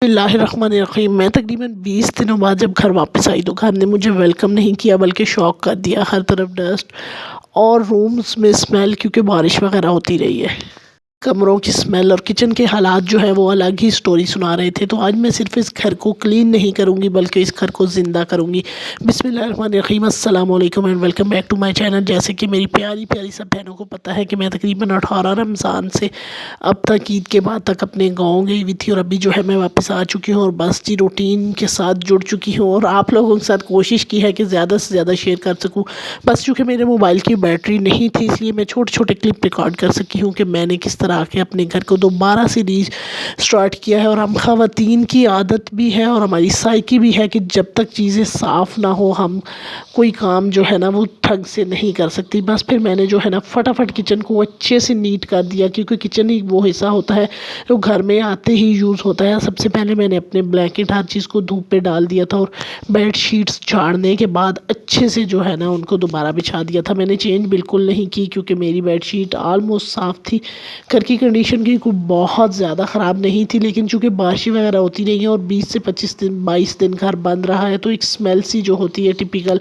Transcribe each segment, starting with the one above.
بسم اللہ الرحمن الرحیم۔ میں تقریباً 20 دنوں بعد جب گھر واپس آئی تو گھر نے مجھے ویلکم نہیں کیا بلکہ شاک کر دیا۔ ہر طرف ڈسٹ اور رومز میں اسمیل، کیونکہ بارش وغیرہ ہوتی رہی ہے۔ کمروں کی اسمیل اور کچن کے حالات جو ہے وہ الگ ہی سٹوری سنا رہے تھے۔ تو آج میں صرف اس گھر کو کلین نہیں کروں گی بلکہ اس گھر کو زندہ کروں گی۔ بسم اللہ الرحمن الرحیم۔ السلام علیکم and welcome back to my channel. جیسے کہ میری پیاری پیاری سب بہنوں کو پتہ ہے کہ میں تقریباً 18 رمضان سے اب تک عید کے بعد تک اپنے گاؤں گئی ہوئی تھی، اور ابھی جو ہے میں واپس آ چکی ہوں اور بس جی روٹین کے ساتھ جڑ چکی ہوں، اور آپ لوگوں کے ساتھ کوشش کی ہے کہ زیادہ سے زیادہ شیئر کر سکوں۔ بس چونکہ میرے موبائل کی بیٹری نہیں تھی، اس لیے میں چھوٹے چھوٹے کلپ ریکارڈ کر سکی ہوں کہ میں نے کس طرح کے اپنے گھر کو دوبارہ سے سٹارٹ کیا ہے۔ اور ہم خواتین کی عادت بھی ہے اور ہماری سائیکی بھی ہے کہ جب تک چیزیں صاف نہ ہو ہم کوئی کام جو ہے نا وہ ٹھگ سے نہیں کر سکتی۔ بس پھر میں نے جو ہے نا فٹافٹ کچن کو اچھے سے نیٹ کر دیا، کیونکہ کچن ہی وہ حصہ ہوتا ہے جو گھر میں آتے ہی یوز ہوتا ہے۔ سب سے پہلے میں نے اپنے بلینکٹ ہر چیز کو دھوپ پہ ڈال دیا تھا، اور بیڈ شیٹس جھاڑنے کے بعد اچھے سے جو ہے نا ان کو دوبارہ بچھا دیا تھا۔ میں نے چینج بالکل نہیں کی کیونکہ میری بیڈ شیٹ آلموسٹ صاف تھی۔ گھر کی کنڈیشن کی کوئی بہت زیادہ خراب نہیں تھی، لیکن چونکہ بارشیں وغیرہ ہوتی رہی ہیں اور 20 سے 22 دن گھر بند رہا ہے، تو ایک اسمیل سی جو ہوتی ہے ٹپیکل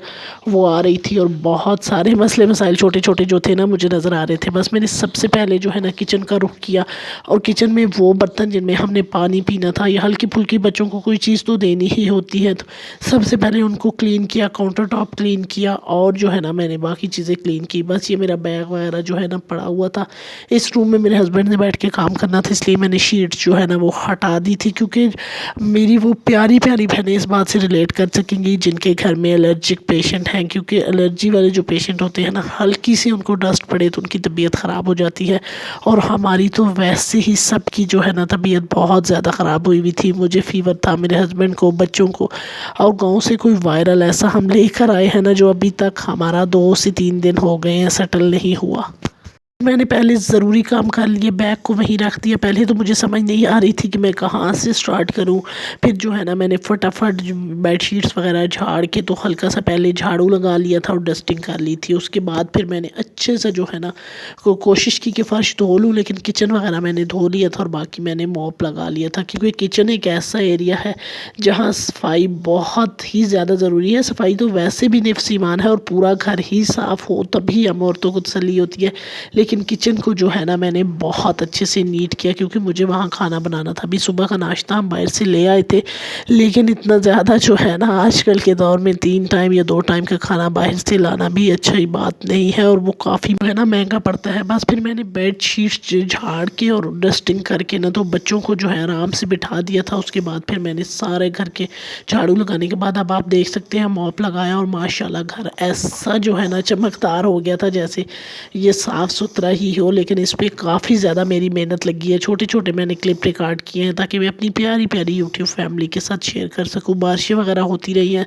وہ آ رہی تھی، اور بہت سارے مسئلے مسائل چھوٹے چھوٹے جو تھے نا مجھے نظر آ رہے تھے۔ بس میں نے سب سے پہلے جو ہے نا کچن کا رخ کیا، اور کچن میں وہ برتن جن میں ہم نے پانی پینا تھا یا ہلکی پھلکی بچوں کو کوئی چیز تو دینی ہی ہوتی ہے، تو سب سے پہلے ان کو کلین کیا، کاؤنٹر ٹاپ کلین کیا، اور جو ہے نا میں نے باقی چیزیں کلین کی۔ بس یہ میرا بیگ وغیرہ جو ہے نا پڑا ہوا تھا، اس روم میں میرے ہسبینڈ نے بیٹھ کے کام کرنا تھا، اس لیے میں نے شیٹ جو ہے نا وہ ہٹا دی تھی، کیونکہ میری وہ پیاری پیاری بہنیں اس بات سے ریلیٹ کر سکیں گی جن کے گھر میں الرجک پیشنٹ ہیں، کیونکہ الرجی والے جو پیشنٹ ہوتے ہیں نا ہلکی سی ان کو ڈسٹ پڑے تو ان کی طبیعت خراب ہو جاتی ہے، اور ہماری تو ویسے ہی سب کی جو ہے نا طبیعت بہت زیادہ خراب ہوئی ہوئی تھی۔ مجھے فیور تھا، میرے ہسبینڈ کو، بچوں کو، اور گاؤں سے کوئی وائرل ایسا ہم لے کر آئے ہیں نا جو ابھی تک ہمارا 2 سے 3 دن ہو گئے ہیں سیٹل نہیں ہوا۔ میں نے پہلے ضروری کام کر لیے، بیگ کو وہیں رکھ دیا۔ پہلے تو مجھے سمجھ نہیں آ رہی تھی کہ میں کہاں سے سٹارٹ کروں۔ پھر جو ہے نا میں نے فٹافٹ بیڈ شیٹس وغیرہ جھاڑ کے تو ہلکا سا پہلے جھاڑو لگا لیا تھا اور ڈسٹنگ کر لی تھی۔ اس کے بعد پھر میں نے اچھے سے جو ہے نا کوشش کی کہ فرش دھو لوں، لیکن کچن وغیرہ میں نے دھو لیا تھا، اور باقی میں نے موپ لگا لیا تھا، کیونکہ کچن ایک ایسا ایریا ہے جہاں صفائی بہت ہی زیادہ ضروری ہے۔ صفائی تو ویسے بھی نفس ایمان ہے، اور پورا گھر ہی صاف ہو تبھی ہم عورتوں کو تسلی ہوتی ہے، لیکن کچن کو جو ہے نا میں نے بہت اچھے سے نیٹ کیا، کیونکہ مجھے وہاں کھانا بنانا تھا۔ ابھی صبح کا ناشتہ ہم باہر سے لے آئے تھے، لیکن اتنا زیادہ جو ہے نا آج کل کے دور میں 3 ٹائم یا 2 ٹائم کا کھانا باہر سے لانا بھی اچھی بات نہیں ہے، اور وہ کافی جو ہے نا مہنگا پڑتا ہے۔ بس پھر میں نے بیڈ شیٹس جھاڑ کے اور ڈسٹنگ کر کے نا تو بچوں کو جو ہے آرام سے بٹھا دیا تھا۔ اس کے بعد پھر میں نے سارے گھر کے جھاڑو لگانے کے بعد اب آپ دیکھ سکتے ہیں موپ لگایا، اور ماشاءاللہ گھر ایسا جو ہے نا چمکدار ہو گیا تھا جیسے یہ صاف ستھرا ہی ہو، لیکن اس پہ کافی زیادہ میری محنت لگی ہے۔ چھوٹے چھوٹے میں نے کلپ ریکارڈ کیے ہیں تاکہ میں اپنی پیاری پیاری یوٹیوب فیملی کے ساتھ شیئر کر سکوں۔ بارشیں وغیرہ ہوتی رہی ہیں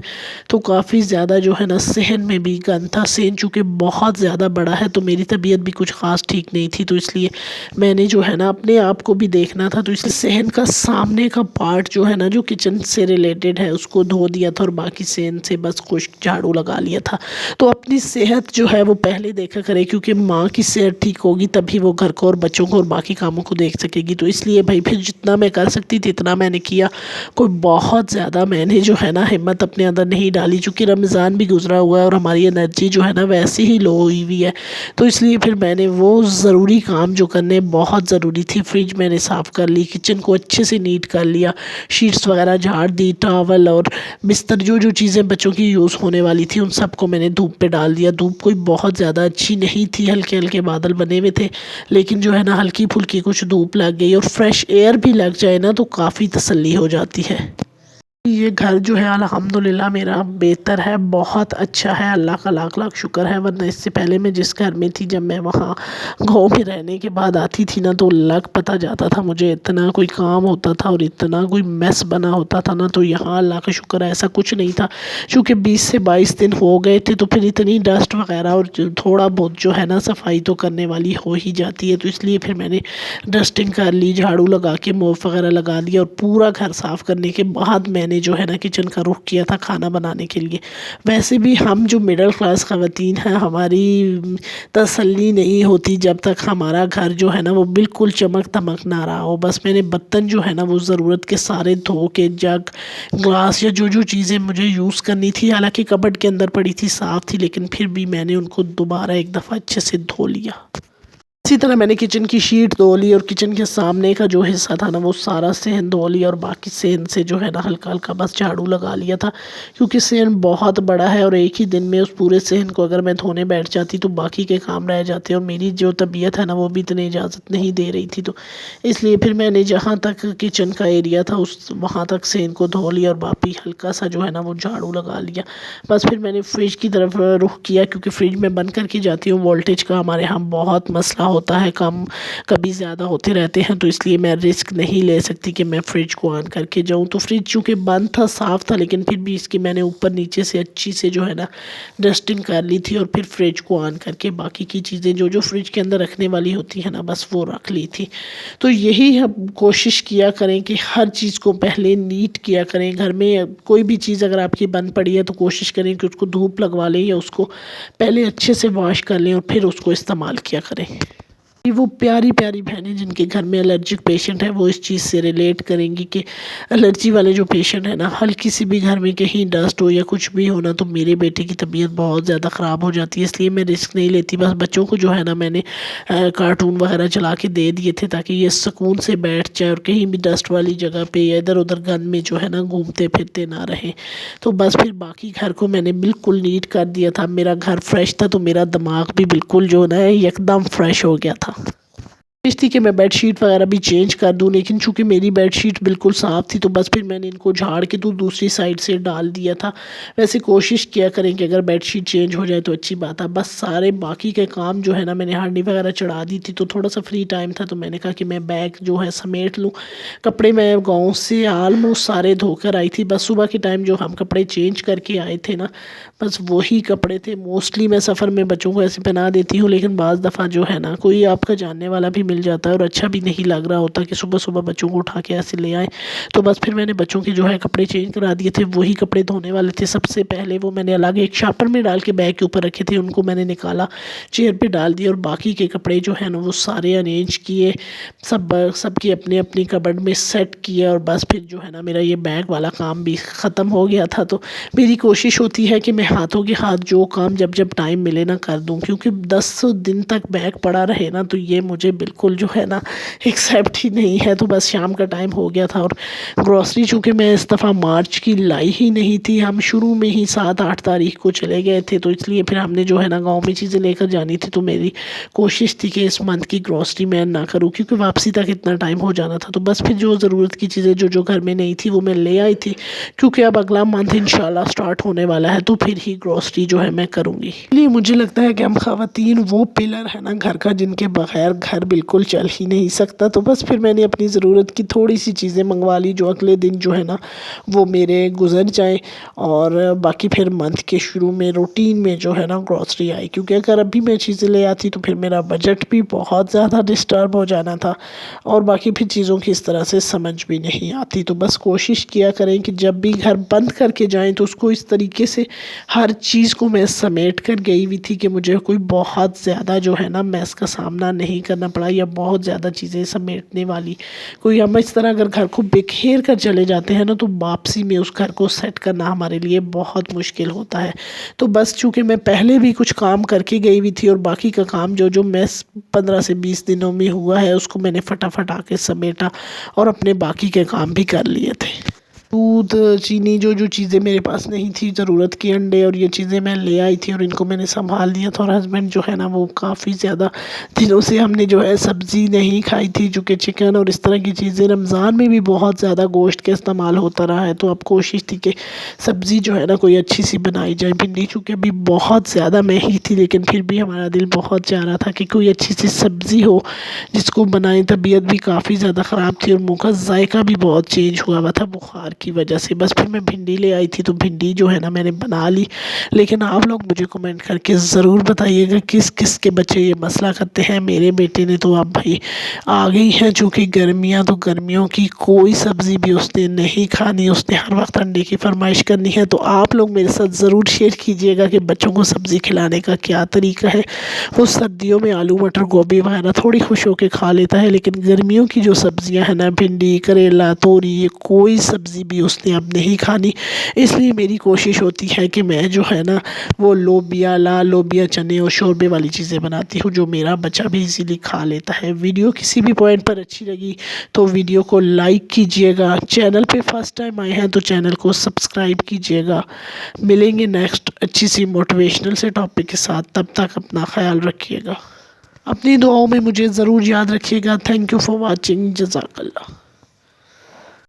تو کافی زیادہ جو ہے نا صحن میں بھی گند تھا۔ صحن چونکہ بہت زیادہ بڑا ہے تو میری طبیعت بھی کچھ خاص ٹھیک نہیں تھی، تو اس لیے میں نے جو ہے نا اپنے آپ کو بھی دیکھنا تھا، تو اس لیے صحن کا سامنے کا پارٹ جو ہے نا جو کچن سے ریلیٹڈ ہے اس کو دھو دیا تھا، اور باقی صحن سے بس خشک جھاڑو لگا لیا تھا۔ تو اپنی صحت جو ہے وہ پہلے دیکھا کرے، کیونکہ ماں کی صحت ٹھیک ہوگی تبھی وہ گھر کو اور بچوں کو اور باقی کاموں کو دیکھ سکے گی۔ تو اس لیے بھائی پھر جتنا میں کر سکتی تھی اتنا میں نے کیا، کوئی بہت زیادہ میں نے جو ہے نا ہمت اپنے اندر نہیں ڈالی، چونکہ رمضان بھی گزرا ہوا ہے اور ہماری انرجی جو ہے نا ویسے ہی لو ہوئی ہوئی ہے، تو اس لیے پھر میں نے وہ ضروری کام جو کرنے بہت ضروری تھی، فریج میں نے صاف کر لی، کچن کو اچھے سے نیٹ کر لیا، شیٹس وغیرہ جھاڑ دی، ٹاول اور بستر جو چیزیں بچوں کی یوز ہونے والی تھی ان سب کو میں نے دھوپ پہ ڈال دیا۔ دھوپ کوئی بہت زیادہ اچھی نہیں تھی، ہلکے ہلکے بادل بنے ہوئے تھے، لیکن جو ہے نا ہلکی پھلکی کچھ دھوپ لگ گئی، اور فریش ایئر بھی لگ جائے نا تو کافی تسلی ہو جاتی ہے۔ یہ گھر جو ہے الحمدللہ میرا بہتر ہے، بہت اچھا ہے، اللہ کا لاکھ لاکھ شکر ہے، ورنہ اس سے پہلے میں جس گھر میں تھی جب میں وہاں گاؤں میں رہنے کے بعد آتی تھی نا تو لگ پتہ جاتا تھا مجھے، اتنا کوئی کام ہوتا تھا اور اتنا کوئی میس بنا ہوتا تھا نا، تو یہاں اللہ کا شکر ہے ایسا کچھ نہیں تھا، چونکہ 20 سے 22 دن ہو گئے تھے تو پھر اتنی ڈسٹ وغیرہ اور تھوڑا بہت جو ہے نا صفائی تو کرنے والی ہو ہی جاتی ہے، تو اس لیے پھر میں نے ڈسٹنگ کر لی، جھاڑو لگا کے موپ وغیرہ لگا دیا، اور پورا گھر صاف کرنے کے بعد میں نے جو ہے نا کچن کا رخ کیا تھا کھانا بنانے کے لیے۔ ویسے بھی ہم جو مڈل کلاس خواتین ہیں ہماری تسلی نہیں ہوتی جب تک ہمارا گھر جو ہے نا وہ بالکل چمک دمک نہ رہا ہو۔ بس میں نے برتن جو ہے نا وہ ضرورت کے سارے دھو کے، جگ، گلاس یا جو چیزیں مجھے یوز کرنی تھی، حالانکہ کبڈ کے اندر پڑی تھی، صاف تھی، لیکن پھر بھی میں نے ان کو دوبارہ ایک دفعہ اچھے سے دھو لیا۔ اسی طرح میں نے کچن کی شیٹ دھو لی، اور کچن کے سامنے کا جو حصہ تھا نا وہ سارا صحن دھو لیا، اور باقی صحن سے جو ہے نا ہلکا ہلکا بس جھاڑو لگا لیا تھا، کیونکہ صحن بہت بڑا ہے اور ایک ہی دن میں اس پورے صحن کو اگر میں دھونے بیٹھ جاتی تو باقی کے کام رہ جاتے، اور میری جو طبیعت ہے نا وہ بھی اتنی اجازت نہیں دے رہی تھی، تو اس لیے پھر میں نے جہاں تک کچن کا ایریا تھا وہاں تک صحن کو دھو لیا، اور باقی ہلکا سا جو ہے نا وہ جھاڑو لگا لیا۔ بس پھر میں نے فریج کی طرف رخ کیا، کیونکہ فریج میں بند کر کے جاتی ہوں، وولٹیج کا ہمارے ہاں بہت مسئلہ ہوتا ہے، کم کبھی زیادہ ہوتے رہتے ہیں، تو اس لیے میں رسک نہیں لے سکتی کہ میں فریج کو آن کر کے جاؤں۔ تو فریج چونکہ بند تھا، صاف تھا، لیکن پھر بھی اس کی میں نے اوپر نیچے سے اچھی سے جو ہے نا ڈسٹنگ کر لی تھی، اور پھر فریج کو آن کر کے باقی کی چیزیں جو فریج کے اندر رکھنے والی ہوتی ہیں نا بس وہ رکھ لی تھی۔ تو یہی ہم کوشش کیا کریں کہ ہر چیز کو پہلے نیٹ کیا کریں۔ گھر میں کوئی بھی چیز اگر آپ کی بند پڑی ہے تو کوشش کریں کہ اس کو دھوپ لگوا لیں، یا اس کو پہلے اچھے سے واش کر لیں اور پھر اس کو استعمال کیا کریں۔ وہ پیاری پیاری بہنیں جن کے گھر میں الرجک پیشنٹ ہے وہ اس چیز سے ریلیٹ کریں گی کہ الرجی والے جو پیشنٹ ہیں نا، ہلکی سی بھی گھر میں کہیں ڈسٹ ہو یا کچھ بھی ہونا تو میرے بیٹے کی طبیعت بہت زیادہ خراب ہو جاتی ہے، اس لیے میں رسک نہیں لیتی۔ بس بچوں کو جو ہے نا میں نے کارٹون وغیرہ چلا کے دے دیے تھے تاکہ یہ سکون سے بیٹھ جائے اور کہیں بھی ڈسٹ والی جگہ پہ یا ادھر ادھر گند میں جو ہے نا گھومتے پھرتے نہ رہیں۔ تو بس پھر باقی گھر کو میں نے بالکل نیٹ کر دیا تھا۔ میرا گھر فریش تھا تو میرا دماغ بھی بالکل جو ہے نا یکدم فریش ہو گیا تھا۔ کوشش تھی کہ میں بیڈ شیٹ وغیرہ بھی چینج کر دوں، لیکن چونکہ میری بیڈ شیٹ بالکل صاف تھی تو بس پھر میں نے ان کو جھاڑ کے تو دوسری سائڈ سے ڈال دیا تھا۔ ویسے کوشش کیا کریں کہ اگر بیڈ شیٹ چینج ہو جائے تو اچھی بات ہے۔ بس سارے باقی کے کام جو ہے نا میں نے ہانڈی وغیرہ چڑھا دی تھی، تو تھوڑا سا فری ٹائم تھا تو میں نے کہا کہ میں بیگ جو ہے سمیٹ لوں۔ کپڑے میں گاؤں سے آلموسٹ سارے دھو کر آئی تھی، بس صبح کے ٹائم جو ہم کپڑے چینج کر کے آئے تھے نا بس وہی کپڑے تھے۔ موسٹلی میں سفر میں بچوں کو ایسے پہنا دیتی ہوں، لیکن بعض دفعہ جو ہے نا کوئی آپ کا جاننے والا بھی مل جاتا ہے اور اچھا بھی نہیں لگ رہا ہوتا کہ صبح صبح بچوں کو اٹھا کے ایسے لے آئیں، تو بس پھر میں نے بچوں کے جو ہے کپڑے چینج کرا دیے تھے۔ وہی کپڑے دھونے والے تھے سب سے پہلے، وہ میں نے الگ ایک شاپر میں ڈال کے بیگ کے اوپر رکھے تھے، ان کو میں نے نکالا چیئر پہ ڈال دیا، اور باقی کے کپڑے جو ہے نا وہ سارے ارینج کیے، سب کی اپنے اپنی کبڈ میں سیٹ کیا، اور بس پھر جو ہے نا میرا یہ بیگ والا کام بھی ختم ہو گیا تھا۔ تو میری کوشش ہوتی ہے کہ میں ہاتھوں کے ہاتھ جو کام جب ٹائم ملے نا کر دوں، کیونکہ 10 دن تک بیگ پڑا رہے نا تو یہ مجھے بالکل جو ہے نا ایکسیپٹ ہی نہیں ہے۔ تو بس شام کا ٹائم ہو گیا تھا، اور گروسری چونکہ میں اس دفعہ مارچ کی لائی ہی نہیں تھی، ہم شروع میں ہی 7-8 تاریخ کو چلے گئے تھے، تو اس لیے پھر ہم نے جو ہے نا گاؤں میں چیزیں لے کر جانی تھی، تو میری کوشش تھی کہ اس منتھ کی گروسری میں نہ کروں، کیونکہ واپسی تک اتنا ٹائم ہو جانا تھا۔ تو بس پھر جو ضرورت کی چیزیں جو گھر میں نہیں تھی وہ میں لے آئی تھی، کیونکہ اب اگلا منتھ انشاءاللہ سٹارٹ ہونے والا ہے تو پھر ہی گروسری جو ہے میں کروں گی۔ اس لیے مجھے لگتا ہے کہ ہم خواتین وہ پلر ہے نا گھر کا جن کے بغیر گھر بالکل چل ہی نہیں سکتا، تو بس پھر میں نے اپنی ضرورت کی تھوڑی سی چیزیں منگوا لی جو اگلے دن جو ہے نا وہ میرے گزر جائیں، اور باقی پھر منتھ کے شروع میں روٹین میں جو ہے نا گروسری آئی، کیونکہ اگر ابھی میں چیزیں لے آتی تو پھر میرا بجٹ بھی بہت زیادہ ڈسٹرب ہو جانا تھا، اور باقی پھر چیزوں کی اس طرح سے سمجھ بھی نہیں آتی۔ تو بس کوشش کیا کریں کہ جب بھی گھر بند کر کے جائیں تو اس کو اس طریقے سے ہر چیز کو میں سمیٹ کر گئی ہوئی تھی کہ مجھے کوئی بہت زیادہ جو ہے نا میس کا سامنا نہیں کرنا پڑا، یا بہت زیادہ چیزیں سمیٹنے والی کوئی ہم اس طرح اگر گھر کو بکھیر کر چلے جاتے ہیں نا تو واپسی میں اس گھر کو سیٹ کرنا ہمارے لیے بہت مشکل ہوتا ہے۔ تو بس چونکہ میں پہلے بھی کچھ کام کر کے گئی ہوئی تھی، اور باقی کا کام جو میس 15 سے 20 دنوں میں ہوا ہے اس کو میں نے فٹافٹ آ کے سمیٹا، اور اپنے باقی کے کام بھی کر لیے تھے۔ دودھ، چینی، جو چیزیں میرے پاس نہیں تھی ضرورت کی، انڈے اور یہ چیزیں میں لے آئی تھی، اور ان کو میں نے سنبھال دیا تھا۔ اور ہسبینڈ جو ہے نا وہ کافی زیادہ دنوں سے ہم نے جو ہے سبزی نہیں کھائی تھی، چونکہ چکن اور اس طرح کی چیزیں رمضان میں بھی بہت زیادہ گوشت کا استعمال ہوتا رہا ہے، تو اب کوشش تھی کہ سبزی جو ہے نا کوئی اچھی سی بنائی جائے۔ بھنڈی چونکہ ابھی بہت زیادہ مہنگی تھی، لیکن پھر بھی ہمارا دل بہت چاہ رہا تھا کہ کوئی اچھی سی سبزی ہو جس کو بنائیں۔ طبیعت بھی کافی زیادہ خراب تھی اور منہ کا ذائقہ بھی بہت چینج ہوا ہوا تھا بخار کی وجہ سے۔ بس پھر میں بھنڈی لے آئی تھی تو بھنڈی جو ہے نا میں نے بنا لی، لیکن آپ لوگ مجھے کمنٹ کر کے ضرور بتائیے گا کس کس کے بچے یہ مسئلہ کرتے ہیں۔ میرے بیٹے نے تو اب بھائی آ گئی ہیں چونکہ گرمیاں، تو گرمیوں کی کوئی سبزی بھی اس نے نہیں کھانی، اس نے ہر وقت انڈے کی فرمائش کرنی ہے۔ تو آپ لوگ میرے ساتھ ضرور شیئر کیجئے گا کہ بچوں کو سبزی کھلانے کا کیا طریقہ ہے۔ وہ سردیوں میں آلو مٹر گوبھی وغیرہ تھوڑی خوش ہو کے کھا لیتا ہے، لیکن گرمیوں کی جو سبزیاں ہیں نا، بھنڈی، کریلا، توری، یہ کوئی سبزی بھی اس نے اب نہیں کھانی۔ اس لیے میری کوشش ہوتی ہے کہ میں جو ہے نا وہ لوبیا، لال لوبیا، چنے اور شوربے والی چیزیں بناتی ہوں جو میرا بچہ بھی ایزیلی کھا لیتا ہے۔ ویڈیو کسی بھی پوائنٹ پر اچھی لگی تو ویڈیو کو لائک کیجئے گا، چینل پہ فرسٹ ٹائم آئے ہیں تو چینل کو سبسکرائب کیجئے گا۔ ملیں گے نیکسٹ اچھی سی موٹیویشنل سے ٹاپک کے ساتھ، تب تک اپنا خیال رکھیے گا، اپنی دعاؤں میں مجھے ضرور یاد رکھیے گا۔ تھینک یو فار واچنگ، جزاک اللہ۔